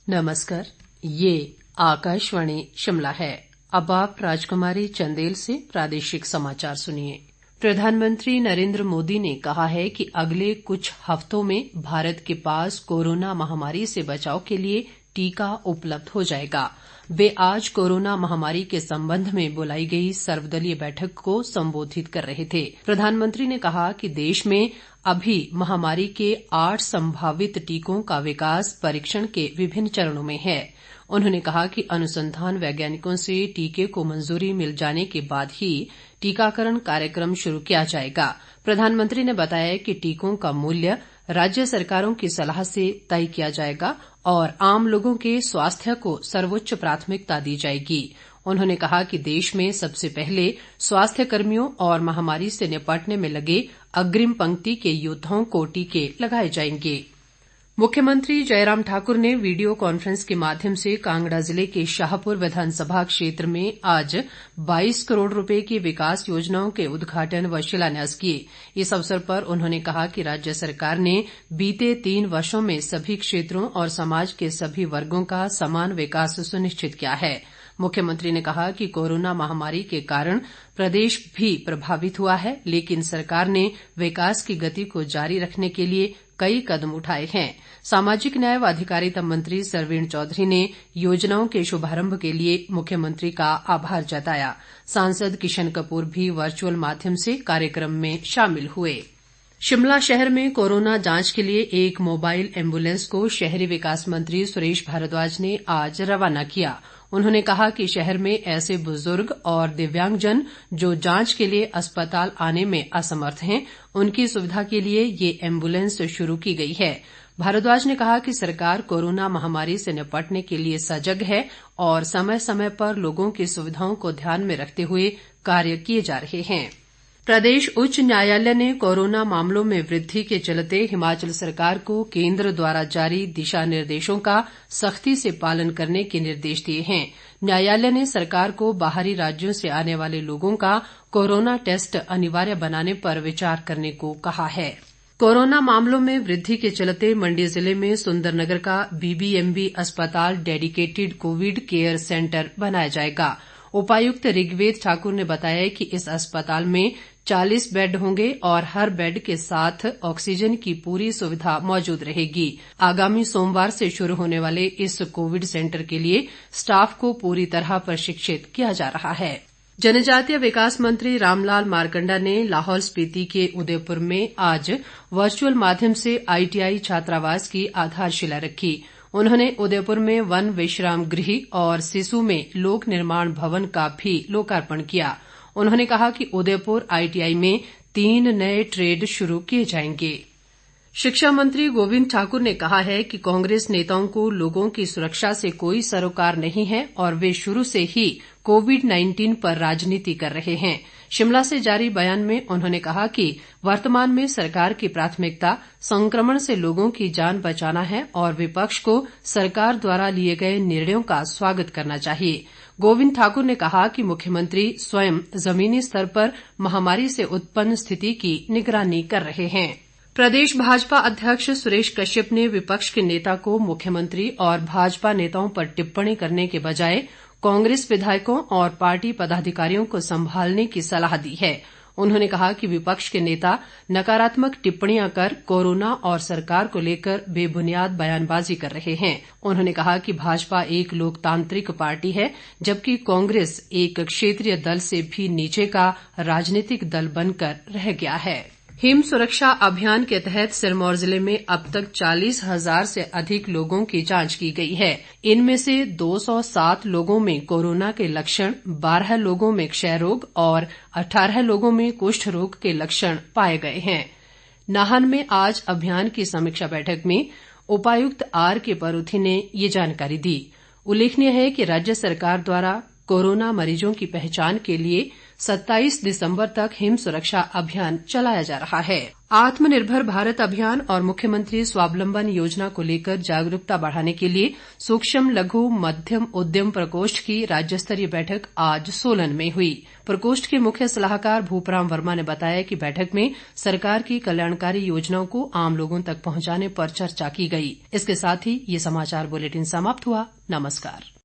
नमस्कार, ये आकाशवाणी शिमला है। अब आप राजकुमारी चंदेल से प्रादेशिक समाचार सुनिए। प्रधानमंत्री नरेंद्र मोदी ने कहा है कि अगले कुछ हफ्तों में भारत के पास कोरोना महामारी से बचाव के लिए टीका उपलब्ध हो जाएगा। वे आज कोरोना महामारी के संबंध में बुलाई गई सर्वदलीय बैठक को संबोधित कर रहे थे। प्रधानमंत्री ने कहा कि देश में अभी महामारी के 8 संभावित टीकों का विकास परीक्षण के विभिन्न चरणों में है। उन्होंने कहा कि अनुसंधान वैज्ञानिकों से टीके को मंजूरी मिल जाने के बाद ही टीकाकरण कार्यक्रम शुरू किया जाएगा। प्रधानमंत्री ने बताया कि टीकों का मूल्य राज्य सरकारों की सलाह से तय किया जाएगा और आम लोगों के स्वास्थ्य को सर्वोच्च प्राथमिकता दी जाएगी। उन्होंने कहा कि देश में सबसे पहले स्वास्थ्य कर्मियों और महामारी से निपटने में लगे अग्रिम पंक्ति के योद्धाओं को टीके लगाए जाएंगे। मुख्यमंत्री जयराम ठाकुर ने वीडियो कॉन्फ्रेंस के माध्यम से कांगड़ा जिले के शाहपुर विधानसभा क्षेत्र में आज 22 करोड़ रुपए की विकास योजनाओं के उद्घाटन व शिलान्यास किए। इस अवसर पर उन्होंने कहा कि राज्य सरकार ने बीते 3 वर्षों में सभी क्षेत्रों और समाज के सभी वर्गों का समान विकास सुनिश्चित किया है। मुख्यमंत्री ने कहा कि कोरोना महामारी के कारण प्रदेश भी प्रभावित हुआ है, लेकिन सरकार ने विकास की गति को जारी रखने के लिए कई कदम उठाए हैं। सामाजिक न्याय व अधिकारिता मंत्री सरवीण चौधरी ने योजनाओं के शुभारंभ के लिए मुख्यमंत्री का आभार जताया। सांसद किशन कपूर भी वर्चुअल माध्यम से कार्यक्रम में शामिल हुए। शिमला शहर में कोरोना जांच के लिए एक मोबाइल एम्बुलेंस को शहरी विकास मंत्री सुरेश भारद्वाज ने आज रवाना किया। उन्होंने कहा कि शहर में ऐसे बुजुर्ग और दिव्यांगजन जो जांच के लिए अस्पताल आने में असमर्थ हैं, उनकी सुविधा के लिए ये एम्बुलेंस शुरू की गई है। भारद्वाज ने कहा कि सरकार कोरोना महामारी से निपटने के लिए सजग है और समय समय पर लोगों की सुविधाओं को ध्यान में रखते हुए कार्य किए जा रहे हैं। प्रदेश उच्च न्यायालय ने कोरोना मामलों में वृद्धि के चलते हिमाचल सरकार को केंद्र द्वारा जारी दिशा निर्देशों का सख्ती से पालन करने के निर्देश दिए हैं। न्यायालय ने सरकार को बाहरी राज्यों से आने वाले लोगों का कोरोना टेस्ट अनिवार्य बनाने पर विचार करने को कहा है। कोरोना मामलों में वृद्धि के चलते मंडी जिले में सुंदरनगर का बीबीएमबी अस्पताल डेडिकेटेड कोविड केयर सेंटर बनाया जाएगा। उपायुक्त ऋग्वेद ठाकुर ने बताया कि इस अस्पताल में 40 बेड होंगे और हर बेड के साथ ऑक्सीजन की पूरी सुविधा मौजूद रहेगी। आगामी सोमवार से शुरू होने वाले इस कोविड सेंटर के लिए स्टाफ को पूरी तरह प्रशिक्षित किया जा रहा है। जनजातीय विकास मंत्री रामलाल मारकंडा ने लाहौल स्पीति के उदयपुर में आज वर्चुअल माध्यम से आईटीआई छात्रावास की आधारशिला रखी। उन्होंने उदयपुर में वन विश्राम गृह और सिसु में लोक निर्माण भवन का भी लोकार्पण किया। उन्होंने कहा कि उदयपुर आईटीआई में 3 नए ट्रेड शुरू किए जाएंगे। शिक्षा मंत्री गोविंद ठाकुर ने कहा है कि कांग्रेस नेताओं को लोगों की सुरक्षा से कोई सरोकार नहीं है और वे शुरू से ही कोविड-19 पर राजनीति कर रहे हैं। शिमला से जारी बयान में उन्होंने कहा कि वर्तमान में सरकार की प्राथमिकता संक्रमण से लोगों की जान बचाना है और विपक्ष को सरकार द्वारा लिए गए निर्णयों का स्वागत करना चाहिए। गोविंद ठाकुर ने कहा कि मुख्यमंत्री स्वयं जमीनी स्तर पर महामारी से उत्पन्न स्थिति की निगरानी कर रहे हैं। प्रदेश भाजपा अध्यक्ष सुरेश कश्यप ने विपक्ष के नेता को मुख्यमंत्री और भाजपा नेताओं पर टिप्पणी करने के बजाय कांग्रेस विधायकों और पार्टी पदाधिकारियों को संभालने की सलाह दी है। उन्होंने कहा कि विपक्ष के नेता नकारात्मक टिप्पणियां कर कोरोना और सरकार को लेकर बेबुनियाद बयानबाजी कर रहे हैं। उन्होंने कहा कि भाजपा एक लोकतांत्रिक पार्टी है, जबकि कांग्रेस एक क्षेत्रीय दल से भी नीचे का राजनीतिक दल बनकर रह गया है। हिम सुरक्षा अभियान के तहत सिरमौर जिले में अब तक 40,000 से अधिक लोगों की जांच की गई है। इनमें से 207 लोगों में कोरोना के लक्षण, 12 लोगों में क्षय रोग और 18 लोगों में कुष्ठ रोग के लक्षण पाए गए हैं। नाहन में आज अभियान की समीक्षा बैठक में उपायुक्त आर के परूथी ने ये जानकारी दी। उल्लेखनीय है कि राज्य सरकार द्वारा कोरोना मरीजों की पहचान के लिए 27 दिसंबर तक हिम सुरक्षा अभियान चलाया जा रहा है। आत्मनिर्भर भारत अभियान और मुख्यमंत्री स्वावलंबन योजना को लेकर जागरूकता बढ़ाने के लिए सूक्ष्म लघु मध्यम उद्यम प्रकोष्ठ की राज्य स्तरीय बैठक आज सोलन में हुई। प्रकोष्ठ के मुख्य सलाहकार भूपराम वर्मा ने बताया कि बैठक में सरकार की कल्याणकारी योजनाओं को आम लोगों तक पहुंचाने पर चर्चा की गई। इसके साथ ही ये समाचार बुलेटिन समाप्त हुआ। नमस्कार।